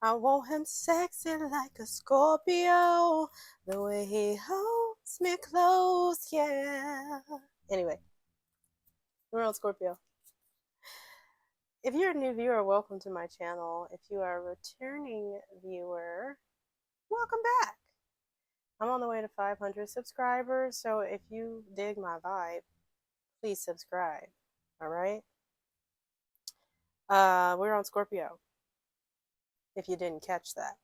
I want him sexy like a Scorpio, the way he holds me close, yeah. Anyway, we're on Scorpio. If you're a new viewer, welcome to my channel. If you are a returning viewer, welcome back. I'm on the way to 500 subscribers, so if you dig my vibe, please subscribe. All right? We're on Scorpio, if you didn't catch that.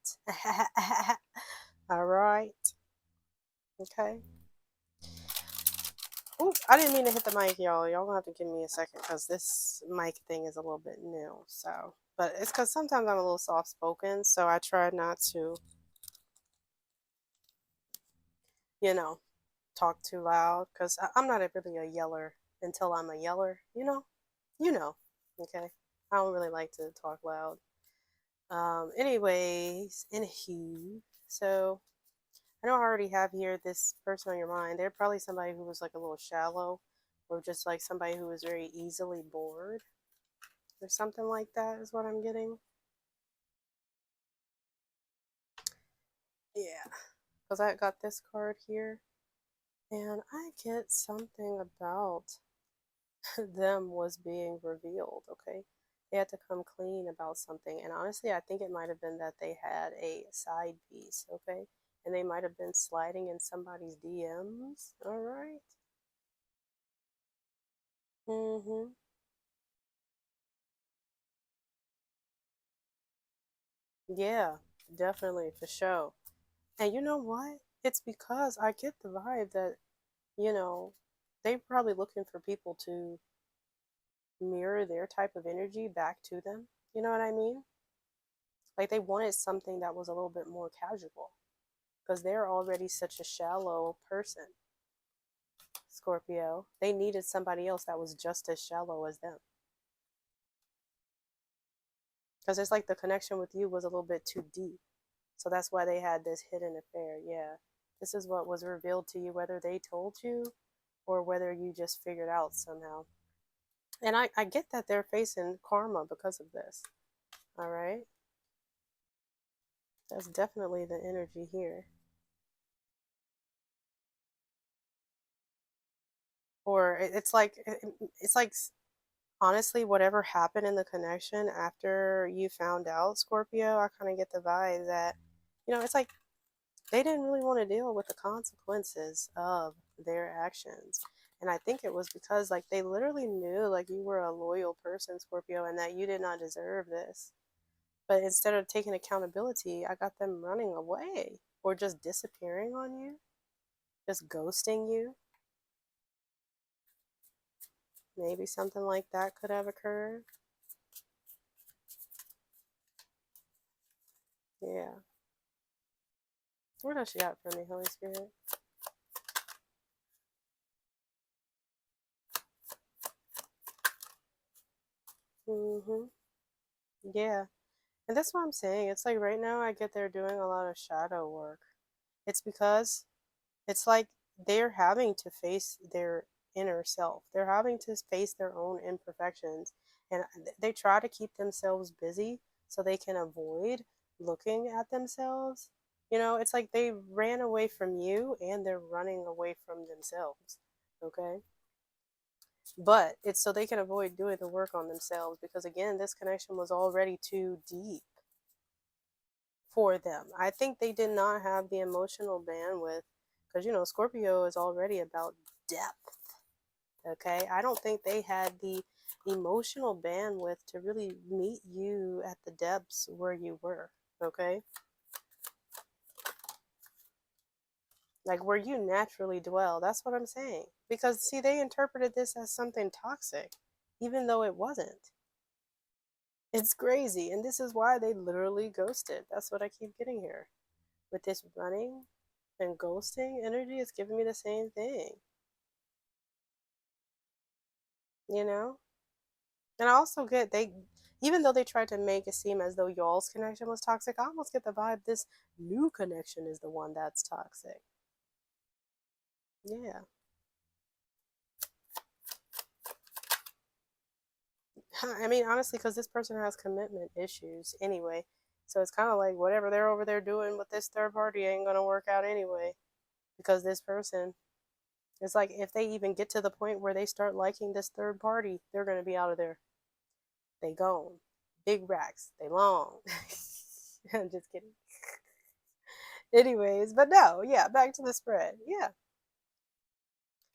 All right. Okay. Ooh, I didn't mean to hit the mic, y'all. Y'all gonna have to give me a second because this mic thing is a little bit new. So, but it's because sometimes I'm a little soft spoken, so I try not to, you know, talk too loud because I'm not really a yeller until I'm a yeller. You know. Okay, I don't really like to talk loud. Anyways, anywho, so I know I already have here this person on your mind. They're probably somebody who was like a little shallow, or just like somebody who was very easily bored, or something like that is what I'm getting. Yeah, because I got this card here, and I get something about them was being revealed, okay? They had to come clean about something, and honestly, I think it might have been that they had a side piece, okay? And they might have been sliding in somebody's DMs, all right? Mm-hmm. Yeah, definitely, for sure. And you know what? It's because I get the vibe that, you know, they're probably looking for people to mirror their type of energy back to them. You know what I mean? Like they wanted something that was a little bit more casual because they're already such a shallow person, Scorpio. They needed somebody else that was just as shallow as them. Because it's like the connection with you was a little bit too deep. So that's why they had this hidden affair. Yeah. This is what was revealed to you, whether they told you or whether you just figured out somehow. And I get that they're facing karma because of this. All right. That's definitely the energy here. Or it's like honestly, whatever happened in the connection after you found out, Scorpio, I kind of get the vibe that, it's like they didn't really want to deal with the consequences of their actions. And I think it was because like they literally knew like you were a loyal person, Scorpio, and that you did not deserve this. But instead of taking accountability, I got them running away or just disappearing on you, just ghosting you. Maybe something like that could have occurred. Yeah. What else you got for me, Holy Spirit? Mm-hmm. Yeah. And that's what I'm saying. It's like right now I get they're doing a lot of shadow work. It's because it's like they're having to face their inner self. They're having to face their own imperfections. And they try to keep themselves busy so they can avoid looking at themselves. It's like they ran away from you and they're running away from themselves. Okay? But it's so they can avoid doing the work on themselves because, again, this connection was already too deep for them. I think they did not have the emotional bandwidth because, Scorpio is already about depth. Okay. I don't think they had the emotional bandwidth to really meet you at the depths where you were. Okay. Like where you naturally dwell. That's what I'm saying. Because, see, they interpreted this as something toxic, even though it wasn't. It's crazy. And this is why they literally ghosted. That's what I keep getting here. With this running and ghosting energy, it's giving me the same thing. you know? And I also get even though they tried to make it seem as though y'all's connection was toxic, I almost get the vibe this new connection is the one that's toxic. Yeah. I mean, honestly, because this person has commitment issues anyway. So it's kind of like whatever they're over there doing with this third party ain't going to work out anyway. Because this person, it's like if they even get to the point where they start liking this third party, they're going to be out of there. They gone. Big racks. They long. I'm just kidding. Anyways, but no, yeah, back to the spread. Yeah.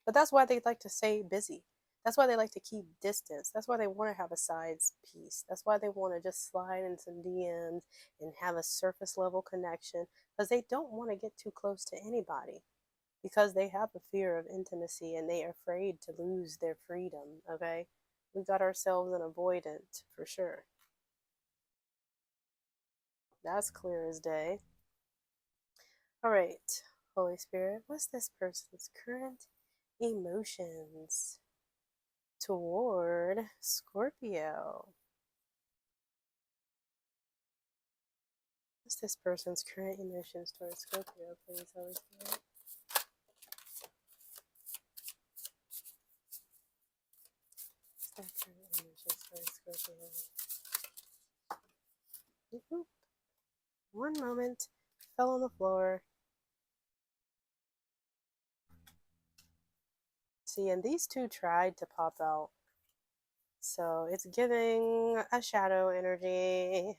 But that's why they like to stay busy. That's why they like to keep distance. That's why they want to have a sides piece. That's why they want to just slide in some DMs and have a surface level connection because they don't want to get too close to anybody because they have a fear of intimacy and they are afraid to lose their freedom. Okay. We got ourselves an avoidant for sure. That's clear as day. All right, Holy Spirit, what's this person's current emotions toward Scorpio? What's this person's current emotions toward Scorpio, please, Holy Spirit? What's their current emotions toward Scorpio? Oop. One moment, fell on the floor. See, and these two tried to pop out. So it's giving a shadow energy.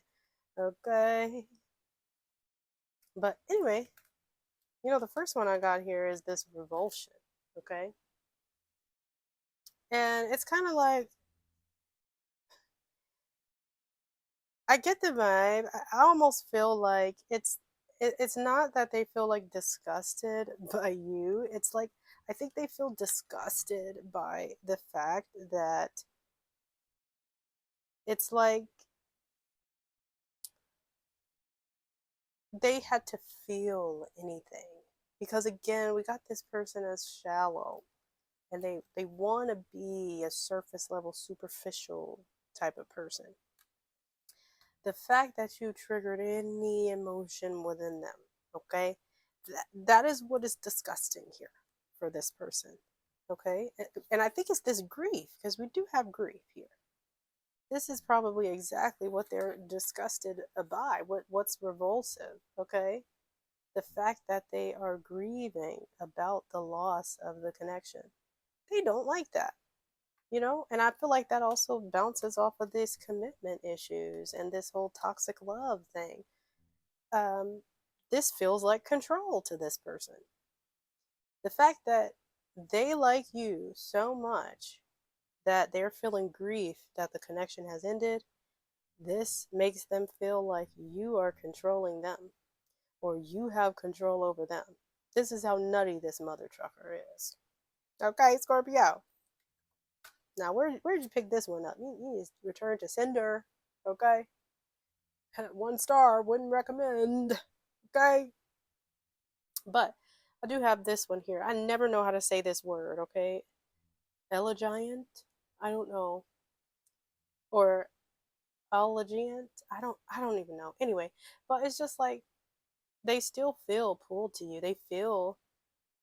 Okay. But anyway, the first one I got here is this revulsion. Okay. And it's kind of like, I get the vibe. I almost feel like it's not that they feel like disgusted by you. It's like I think they feel disgusted by the fact that it's like they had to feel anything. Because again, we got this person as shallow and they want to be a surface level superficial type of person. The fact that you triggered any emotion within them, okay, that is what is disgusting here for this person, okay. And I think it's this grief, because we do have grief here. This is probably exactly what they're disgusted by, what's revulsive, okay. The fact that they are grieving about the loss of the connection, they don't like that. And I feel like that also bounces off of these commitment issues and this whole toxic love thing. um, this feels like control to this person. The fact that they like you so much that they're feeling grief that the connection has ended, this makes them feel like you are controlling them or you have control over them. This is how nutty this mother trucker is. Okay, Scorpio. Now, where'd you pick this one up? You need to return to sender. Okay? 1 star, wouldn't recommend. Okay? But I do have this one here. I never know how to say this word, okay? Elegiant? I don't know. Or elegiant? I don't even know. Anyway, but it's just like they still feel pulled to you. They feel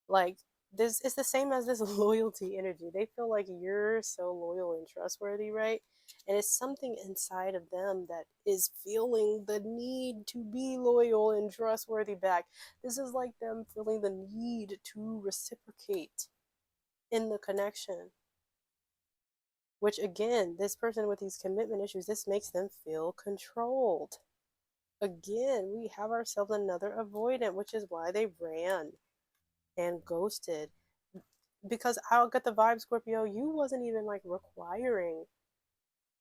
like this. It's the same as this loyalty energy. They feel like you're so loyal and trustworthy, right? And it's something inside of them that is feeling the need to be loyal and trustworthy back. This is like them feeling the need to reciprocate in the connection. Which again, this person with these commitment issues, this makes them feel controlled. Again, we have ourselves another avoidant, which is why they ran and ghosted. Because I'll get the vibe, Scorpio, you wasn't even like requiring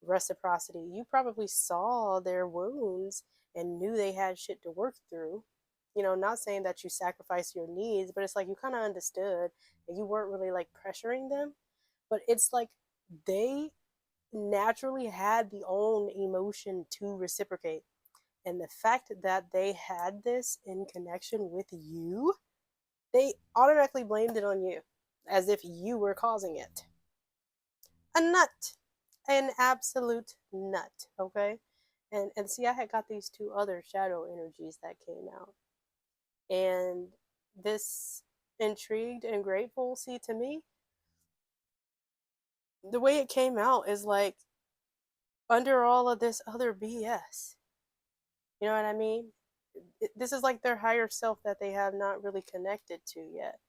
reciprocity. You probably saw their wounds and knew they had shit to work through. Not saying that you sacrifice your needs, but it's like you kind of understood and you weren't really like pressuring them. But it's like they naturally had the own emotion to reciprocate. And the fact that they had this in connection with you, they automatically blamed it on you as if you were causing it. A nut. An absolute nut, okay? And see, I had got these two other shadow energies that came out. And this intrigued and grateful, see, to me, the way it came out is like under all of this other BS, You know what I mean? This is like their higher self that they have not really connected to yet.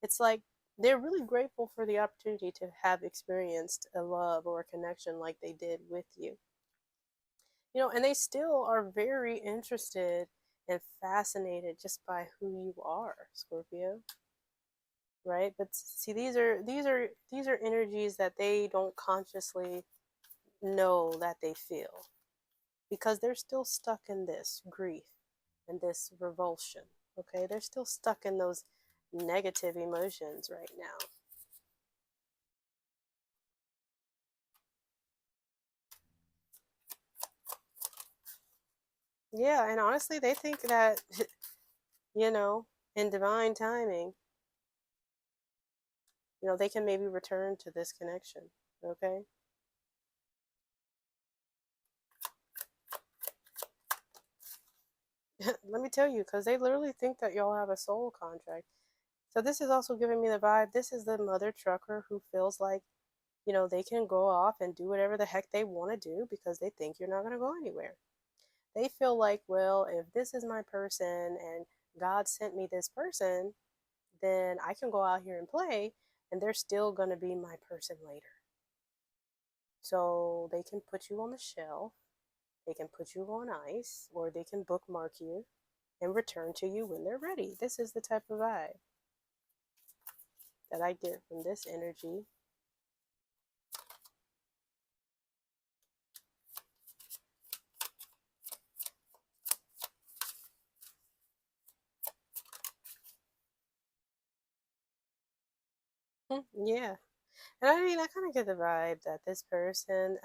It's like they're really grateful for the opportunity to have experienced a love or a connection like they did with you. And they still are very interested and fascinated just by who you are, Scorpio, right? But see, these are energies that they don't consciously know that they feel, because they're still stuck in this grief and this revulsion. Okay, they're still stuck in those negative emotions right now. Yeah, and honestly, they think that, you know, in divine timing, they can maybe return to this connection. Okay. Let me tell you, because they literally think that y'all have a soul contract. So this is also giving me the vibe. This is the mother trucker who feels like, they can go off and do whatever the heck they want to do because they think you're not going to go anywhere. They feel like, well, if this is my person and God sent me this person, then I can go out here and play, and they're still going to be my person later. So they can put you on the shelf, they can put you on ice, or they can bookmark you and return to you when they're ready. This is the type of vibe that I get from this energy. Yeah. And I mean, I kind of get the vibe that this person,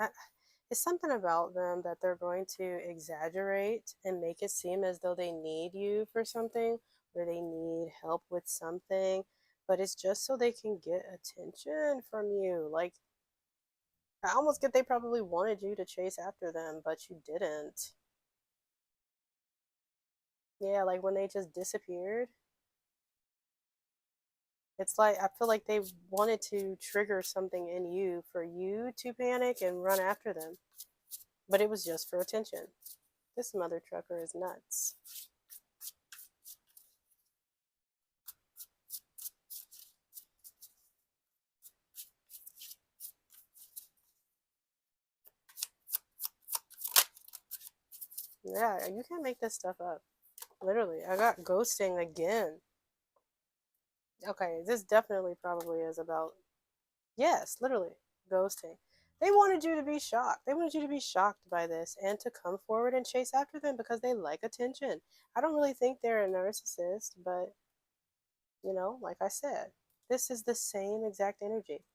it's something about them that they're going to exaggerate and make it seem as though they need you for something, or they need help with something, but it's just so they can get attention from you. Like, I almost get they probably wanted you to chase after them, but you didn't. Yeah, like when they just disappeared. It's like I feel like they wanted to trigger something in you for you to panic and run after them, but it was just for attention. This mother trucker is nuts. Yeah, you can't make this stuff up. Literally, I got ghosting again. Okay, this definitely probably is about, yes, literally, ghosting. They wanted you to be shocked. They wanted you to be shocked by this and to come forward and chase after them because they like attention. I don't really think they're a narcissist, but, like I said, this is the same exact energy.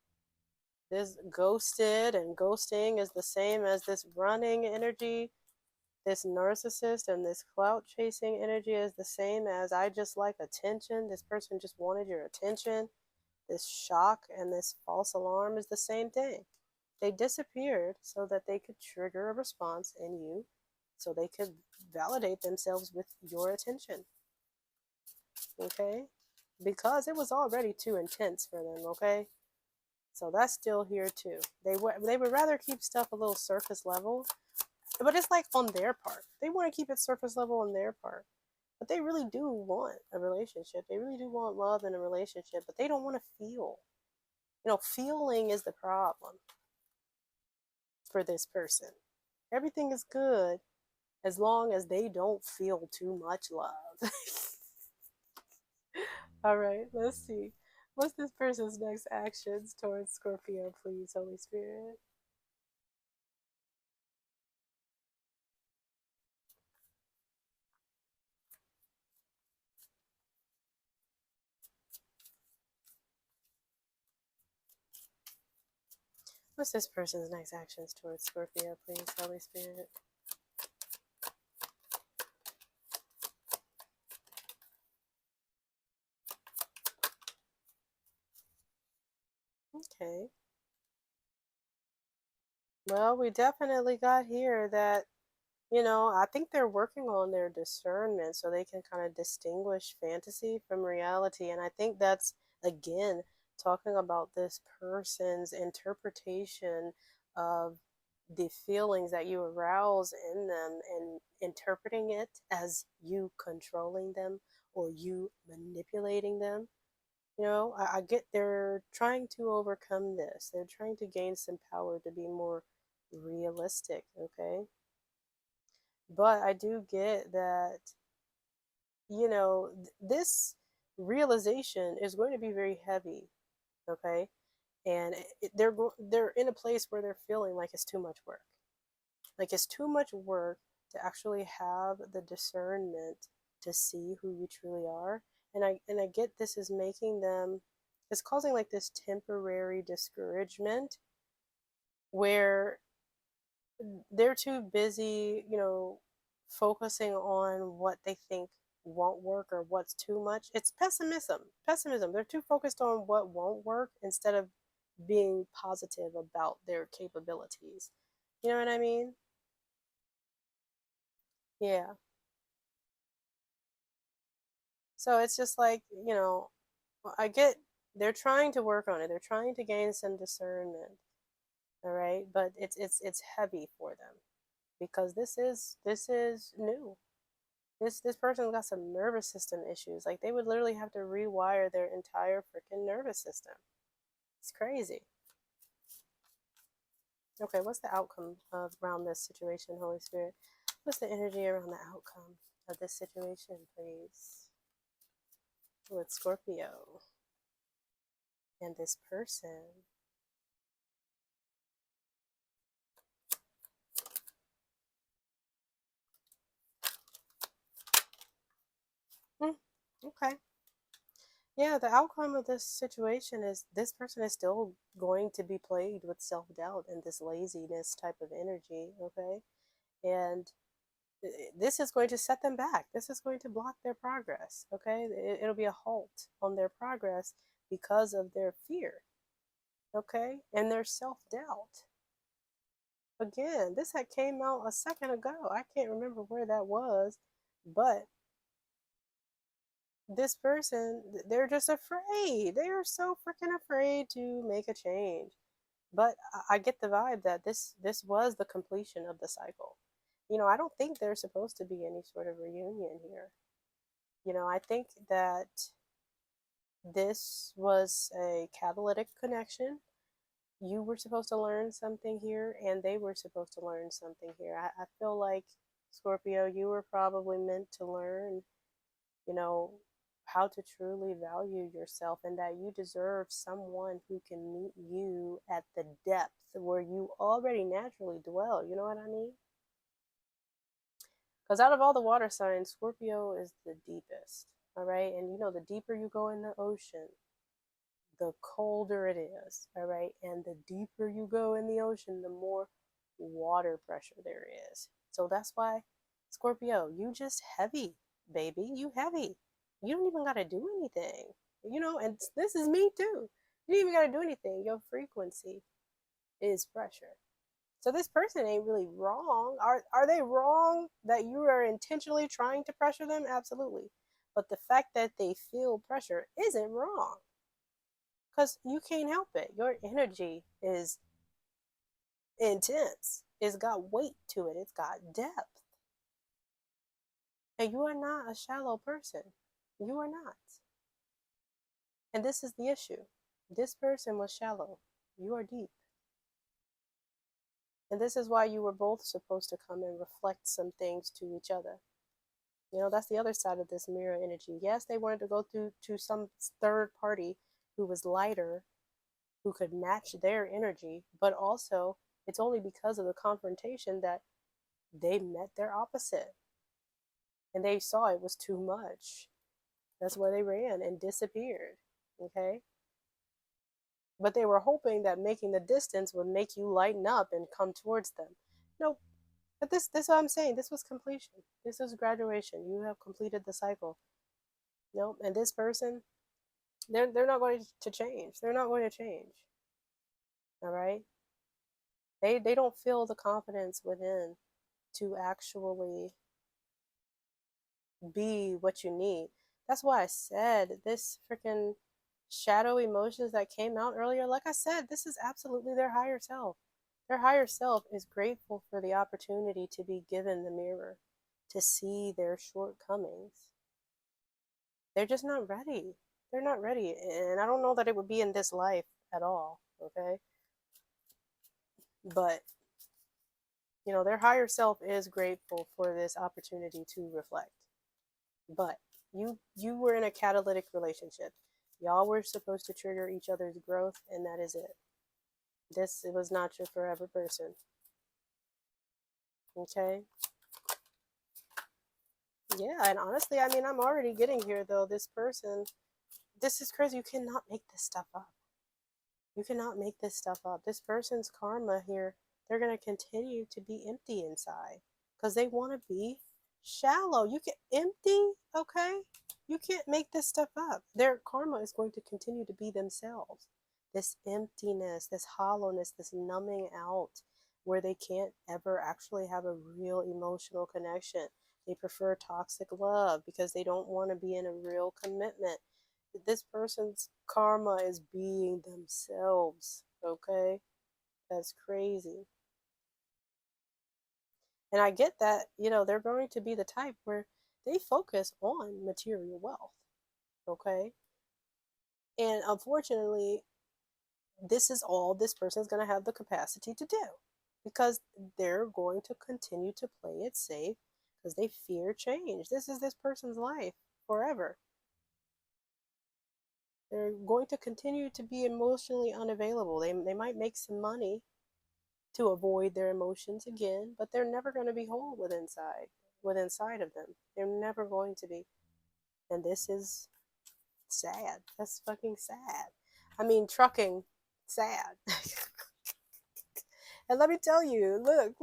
This ghosted and ghosting is the same as this running energy. This narcissist and this clout chasing energy is the same as I just like attention. This person just wanted your attention. This shock and this false alarm is the same thing. They disappeared so that they could trigger a response in you, so they could validate themselves with your attention. Okay? Because it was already too intense for them, okay? So that's still here too. They would rather keep stuff a little surface level, but it's like on their part. They want to keep it surface level on their part. But they really do want a relationship. They really do want love in a relationship, but they don't want to feel. Feeling is the problem for this person. Everything is good as long as they don't feel too much love. All right, let's see. What's this person's next actions towards Scorpio, please, Holy Spirit? What's this person's next actions towards Scorpio, please, Holy Spirit? Okay. Well, we definitely got here that, I think they're working on their discernment so they can kind of distinguish fantasy from reality. And I think that's, again, talking about this person's interpretation of the feelings that you arouse in them and interpreting it as you controlling them or you manipulating them. I get they're trying to overcome this. They're trying to gain some power to be more realistic, okay? But I do get that, this realization is going to be very heavy, okay? And they're in a place where they're feeling like it's too much work. Like it's too much work to actually have the discernment to see who you truly are. And I get this is making them, it's causing like this temporary discouragement where they're too busy, focusing on what they think won't work or what's too much. It's pessimism. Pessimism. They're too focused on what won't work instead of being positive about their capabilities. You know what I mean? Yeah. So it's just like, I get they're trying to work on it. They're trying to gain some discernment. All right? But it's heavy for them because this is new. This person got some nervous system issues. Like they would literally have to rewire their entire freaking nervous system. It's crazy. Okay, what's the outcome around this situation, Holy Spirit? What's the energy around the outcome of this situation, please? With Scorpio and this person. Okay. Yeah, the outcome of this situation is this person is still going to be plagued with self doubt and this laziness type of energy, okay? And this is going to set them back. This is going to block their progress, okay? It'll be a halt on their progress because of their fear, okay? And their self doubt. Again, this had came out a second ago. I can't remember where that was, but this person, they're just afraid. They are so freaking afraid to make a change. But I get the vibe that this was the completion of the cycle. I don't think there's supposed to be any sort of reunion here. I think that this was a catalytic connection. You were supposed to learn something here, and they were supposed to learn something here. I feel like, Scorpio, you were probably meant to learn, you know, how to truly value yourself and that you deserve someone who can meet you at the depth where you already naturally dwell. You know what I mean? Because out of all the water signs, Scorpio is the deepest. All right. And the deeper you go in the ocean, the colder it is. All right. And the deeper you go in the ocean, the more water pressure there is. So that's why, Scorpio, you just heavy, baby. You heavy. You don't even got to do anything. And this is me too. You don't even got to do anything. Your frequency is pressure. So this person ain't really wrong. Are they wrong that you are intentionally trying to pressure them? Absolutely. But the fact that they feel pressure isn't wrong. Because you can't help it. Your energy is intense. It's got weight to it. It's got depth. And you are not a shallow person. You are not. And this is the issue. This person was shallow. You are deep. And this is why you were both supposed to come and reflect some things to each other. That's the other side of this mirror energy. Yes, they wanted to go through to some third party who was lighter, who could match their energy, but also it's only because of the confrontation that they met their opposite. And they saw it was too much. That's why they ran and disappeared. Okay? But they were hoping that making the distance would make you lighten up and come towards them. No, but this is what I'm saying. This was completion. This was graduation. You have completed the cycle. Nope. And this person, they're not going to change. They're not going to change. All right? They don't feel the confidence within to actually be what you need. That's why I said this freaking shadow emotions that came out earlier. Like I said, this is absolutely their higher self. Their higher self is grateful for the opportunity to be given the mirror, to see their shortcomings. They're just not ready. They're not ready. And I don't know that it would be in this life at all, okay? But, their higher self is grateful for this opportunity to reflect. But you were in a catalytic relationship. Y'all were supposed to trigger each other's growth, and that is it. This was not your forever person. Okay? Yeah, and honestly, I mean, I'm already getting here though. This person, this is crazy. You cannot make this stuff up. You cannot make this stuff up. This person's karma here, they're going to continue to be empty inside because they want to be shallow. You can empty, okay? You can't make this stuff up. Their karma is going to continue to be themselves. This emptiness, this hollowness, this numbing out where they can't ever actually have a real emotional connection. They prefer toxic love because they don't want to be in a real commitment. This person's karma is being themselves, okay? That's crazy. And I get that, they're going to be the type where they focus on material wealth, okay? And unfortunately, this is all this person's going to have the capacity to do because they're going to continue to play it safe because they fear change. This is this person's life forever. They're going to continue to be emotionally unavailable. They might make some money to avoid their emotions again, but they're never going to be whole within inside of them. They're never going to be. And this is sad. That's fucking sad. I mean, trucking, sad. And let me tell you, look,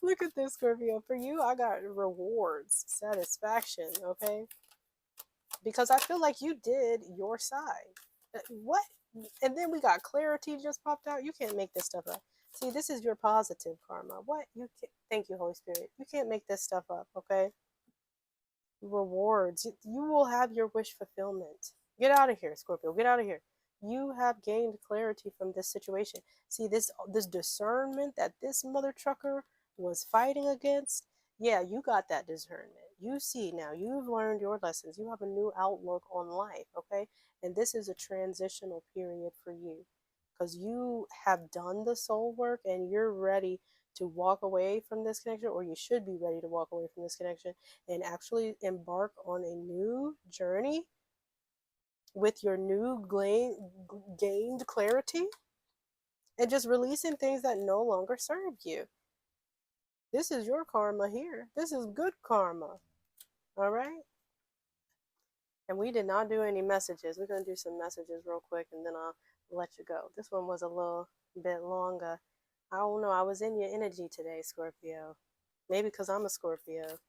look at this, Scorpio. For you, I got rewards, satisfaction, okay? Because I feel like you did your side. What? And then we got clarity just popped out. You can't make this stuff up. See, this is your positive karma. What? You can't, thank you, Holy Spirit. You can't make this stuff up, okay? Rewards. You will have your wish fulfillment. Get out of here, Scorpio. Get out of here. You have gained clarity from this situation. See, this discernment that this mother trucker was fighting against. Yeah, you got that discernment. You see now. You've learned your lessons. You have a new outlook on life, okay? And this is a transitional period for you because you have done the soul work and you're ready to walk away from this connection, or you should be ready to walk away from this connection and actually embark on a new journey with your new gained clarity and just releasing things that no longer serve you. This is your karma here. This is good karma. All right? And we did not do any messages. We're going to do some messages real quick and then I'll let you go. This one was a little bit longer. I don't know. I was in your energy today, Scorpio. Maybe because I'm a Scorpio.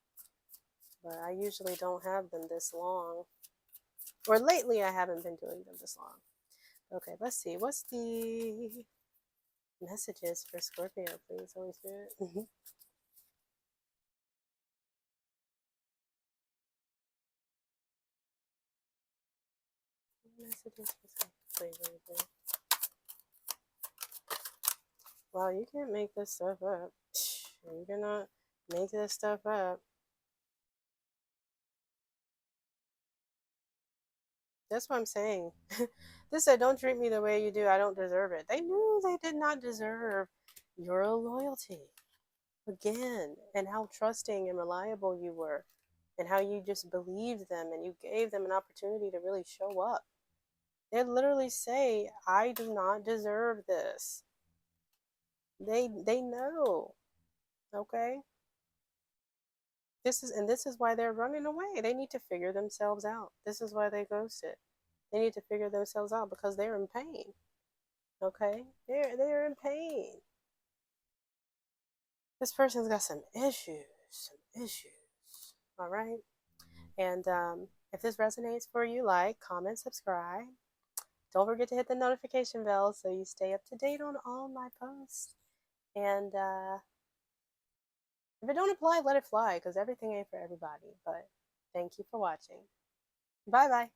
But I usually don't have them this long. Or lately, I haven't been doing them this long. Okay, let's see. What's the messages for Scorpio, please, Holy Spirit? Messages for Scorpio. Wow, you can't make this stuff up. You cannot make this stuff up. That's what I'm saying. This said, don't treat me the way you do. I don't deserve it. They knew they did not deserve your loyalty. Again, and how trusting and reliable you were, and how you just believed them and you gave them an opportunity to really show up. They literally say, I do not deserve this. They know. Okay? This is why they're running away. They need to figure themselves out. This is why they ghosted. They need to figure themselves out because they're in pain. Okay? They're in pain. This person's got some issues. Some issues. All right? And if this resonates for you, like, comment, subscribe. Don't forget to hit the notification bell so you stay up to date on all my posts. And if it don't apply, let it fly because everything ain't for everybody. But thank you for watching. Bye bye.